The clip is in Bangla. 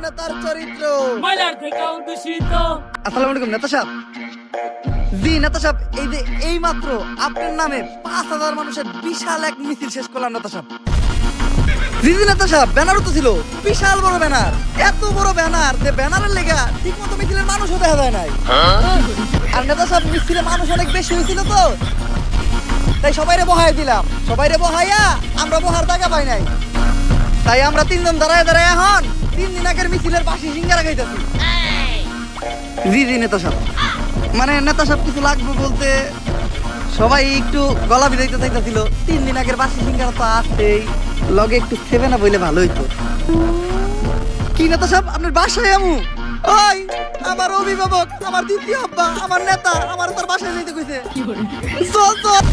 নেতার চরিত্র। ময়লার থেকেও দূষিত। আসসালামু আলাইকুম নেতা সাহেব। জি নেতা সাহেব, এই যে এই মাত্র আপনার নামে 5,000 মানুষের বিশাল এক মিছিল শেষ করলাম নেতা সাহেব। জি জি নেতা সাহেব, ব্যানারও তো ছিল, বিশাল বড় ব্যানার। এত বড় ব্যানার যে ব্যানারের লেগা ঠিক মতো মিছিলের মানুষও দেখা যায় নাই। আর নেতা সাহেব, মিছিলে মানুষ অনেক বেশি হয়েছিল তো, তাই সবাইরে বহাই দিলাম। সবাইরে বহাইয়া আমরা বহার জায়গা পাই নাই, তাই আমরা 3 জন দাঁড়ায় দাঁড়ায় এখন 3 দিন আগের মিছিলের বাসি সিঙ্গারা খাইতেছি। জি জি নেতা সাহেব, মানে নেতা সাহেব কিছু লাগবে বলতে সবাই একটু গলা ভিজাইতে চাইতেছিল। 3 দিন আগের বাসি সিঙ্গারা তো আসছেই, লগে একটু খেবে না বইলে ভালো হইতো। কি নেতা সাহেব, আপনার বাসায় আমু? ওই আমার অভিভাবক, আমার দ্বিতীয় আব্বা, আমার নেতা আমার তার বাসায় যাইতে কইছে। চল চল।